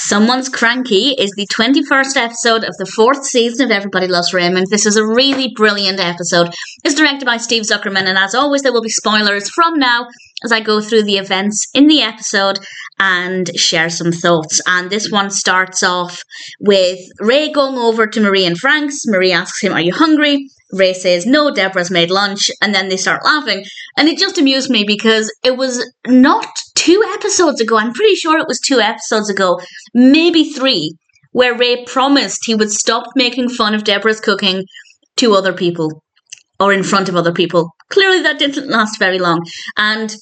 Someone's Cranky is the 21st episode of the 4th season of Everybody Loves Raymond. This is a really brilliant episode. It's directed by Steve Zuckerman, and as always, there will be spoilers from now as I go through the events in the episode and share some thoughts. And this one starts off with Ray going over to Marie and Frank's. Marie asks him, "Are you hungry?" Ray says, "No, Debra's made lunch," and then they start laughing. And it just amused me because it was not 2 episodes ago, I'm pretty sure it was 2 episodes ago, maybe 3, where Ray promised he would stop making fun of Debra's cooking to other people, or in front of other people. Clearly that didn't last very long. And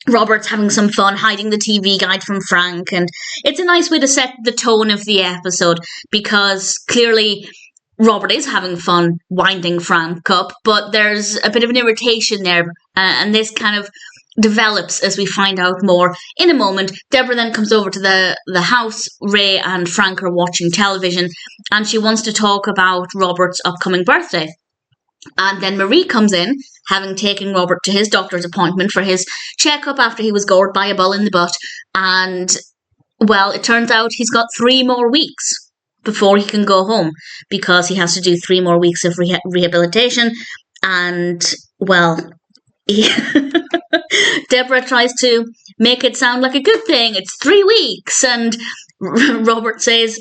Robert's having some fun hiding the TV guide from Frank, and it's a nice way to set the tone of the episode, because clearly Robert is having fun winding Frank up, but there's a bit of an irritation there, and this kind of develops as we find out more in a moment. Debra then comes over to the house. Ray and Frank are watching television, and she wants to talk about Robert's upcoming birthday. And then Marie comes in, having taken Robert to his doctor's appointment for his checkup after he was gored by a bull in the butt. And, well, it turns out he's got 3 more weeks before he can go home, because he has to do 3 more weeks of rehabilitation. And, well, Debra tries to make it sound like a good thing. It's 3 weeks. And Robert says,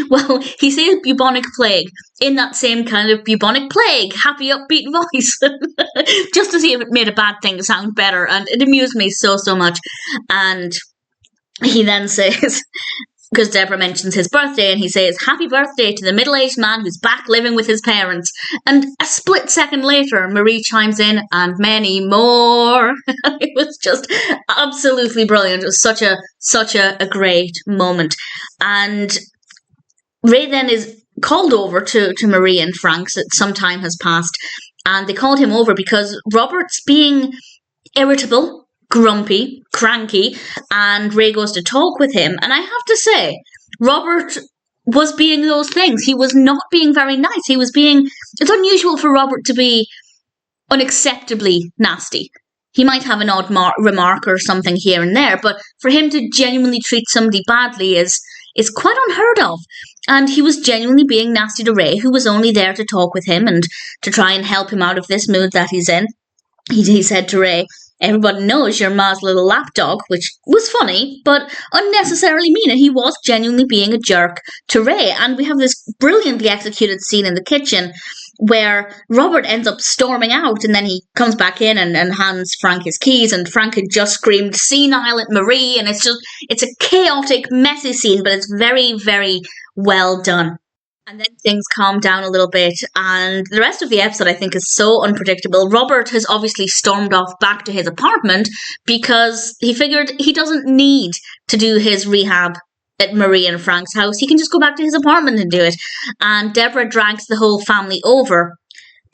well, he says bubonic plague in that same kind of bubonic plague, happy upbeat voice, just to see if it made a bad thing sound better. And it amused me so much. And he then says, because Debra mentions his birthday, and he says, "Happy birthday to the middle-aged man who's back living with his parents." And a split second later, Marie chimes in, "and many more." It was just absolutely brilliant. It was such a great moment. And Ray then is called over to Marie and Frank's. Some time has passed, and they called him over because Robert's being irritable, grumpy, cranky, and Ray goes to talk with him. And I have to say, Robert was being those things. He was not being very nice. It's unusual for Robert to be unacceptably nasty. He might have an odd remark or something here and there, but for him to genuinely treat somebody badly is quite unheard of. And he was genuinely being nasty to Ray, who was only there to talk with him and to try and help him out of this mood that he's in. He said to Ray, "Everybody knows you're Ma's little lapdog," which was funny, but unnecessarily mean. And he was genuinely being a jerk to Ray. And we have this brilliantly executed scene in the kitchen where Robert ends up storming out, and then he comes back in and hands Frank his keys, and Frank had just screamed senile at Marie, and it's a chaotic, messy scene, but it's very, very well done. And then things calm down a little bit, and the rest of the episode, I think, is so unpredictable. Robert has obviously stormed off back to his apartment because he figured he doesn't need to do his rehab at Marie and Frank's house. He can just go back to his apartment and do it. And Debra drags the whole family over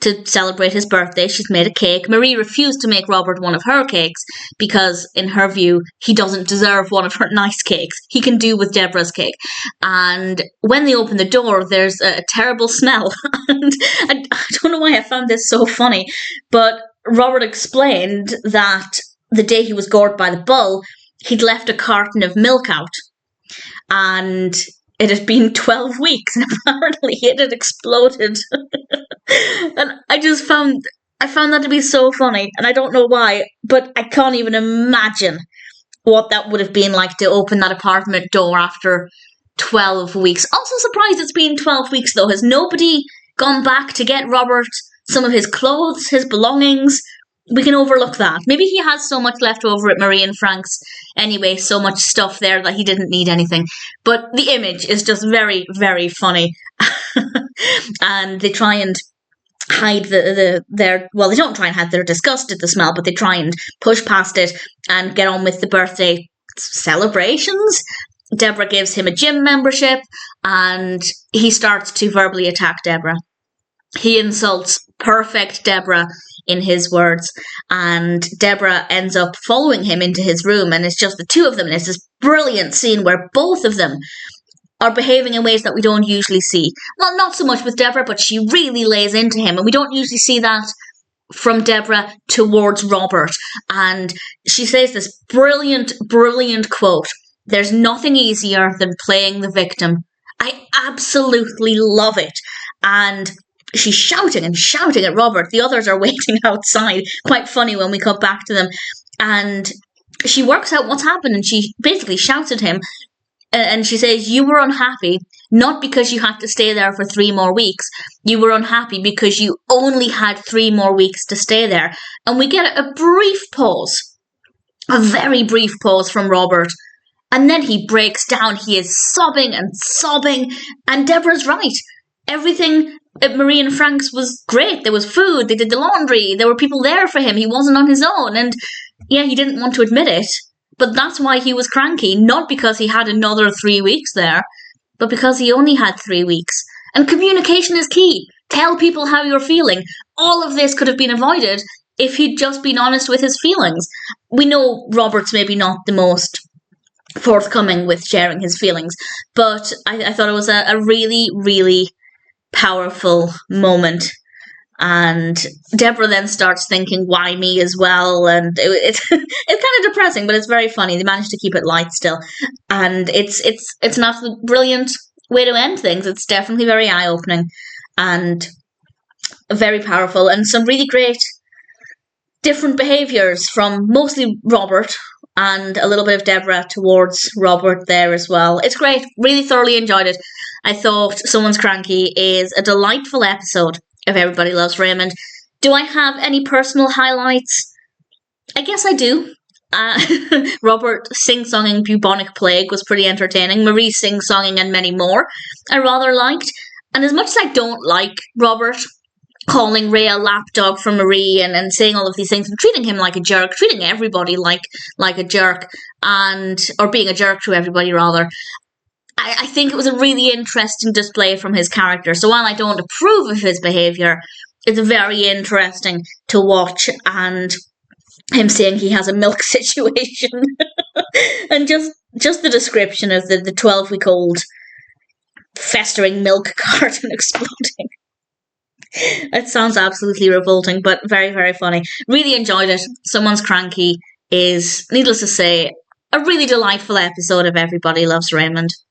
to celebrate his birthday. She's made a cake. Marie refused to make Robert one of her cakes because, in her view, he doesn't deserve one of her nice cakes. He can do with Debra's cake. And when they open the door, there's a terrible smell. And I don't know why I found this so funny, but Robert explained that the day he was gored by the bull, he'd left a carton of milk out. And it had been 12 weeks, and apparently it had exploded. And I found that to be so funny, and I don't know why, but I can't even imagine what that would have been like to open that apartment door after 12 weeks. Also surprised it's been 12 weeks, though. Has nobody gone back to get Robert some of his clothes, his belongings? We can overlook that. Maybe he has so much left over at Marie and Frank's anyway, so much stuff there that he didn't need anything. But the image is just very, very funny. And they try and hide they don't try and hide their disgust at the smell, but they try and push past it and get on with the birthday celebrations. Debra gives him a gym membership, and he starts to verbally attack Debra. He insults perfect Debra, in his words, and Debra ends up following him into his room, and it's just the two of them, and it's this brilliant scene where both of them are behaving in ways that we don't usually see. Well, not so much with Debra, but she really lays into him, and we don't usually see that from Debra towards Robert. And she says this brilliant quote There's nothing easier than playing the victim. I absolutely love it. And she's shouting and shouting at Robert. The others are waiting outside. Quite funny when we come back to them. And she works out what's happened, and she basically shouts at him. And she says, you were unhappy, not because you had to stay there for 3 more weeks. You were unhappy because you only had 3 more weeks to stay there. And we get a brief pause, a very brief pause from Robert. And then he breaks down. He is sobbing and sobbing. And Debra's right. Everything at Marie and Frank's was great. There was food. They did the laundry. There were people there for him. He wasn't on his own. And yeah, he didn't want to admit it. But that's why he was cranky. Not because he had another 3 weeks there, but because he only had 3 weeks. And communication is key. Tell people how you're feeling. All of this could have been avoided if he'd just been honest with his feelings. We know Robert's maybe not the most forthcoming with sharing his feelings, but I thought it was a really, really powerful moment. And Debra then starts thinking, why me as well? And it's kind of depressing, but it's very funny. They managed to keep it light still. And it's an absolute brilliant way to end things. It's definitely very eye-opening and very powerful. And some really great different behaviours from mostly Robert and a little bit of Debra towards Robert there as well. It's great. Really thoroughly enjoyed it. I thought Someone's Cranky is a delightful episode of Everybody Loves Raymond. Do I have any personal highlights? I guess I do. Robert sing-songing Bubonic Plague was pretty entertaining. Marie sing-songing and many more I rather liked. And as much as I don't like Robert calling Ray a lapdog for Marie and saying all of these things and treating him like a jerk, treating everybody like a jerk, or being a jerk to everybody rather, I think it was a really interesting display from his character. So while I don't approve of his behaviour, it's very interesting to watch, and him saying he has a milk situation and just the description of the 12-week-old festering milk carton exploding. It sounds absolutely revolting, but very, very funny. Really enjoyed it. Someone's Cranky is, needless to say, a really delightful episode of Everybody Loves Raymond.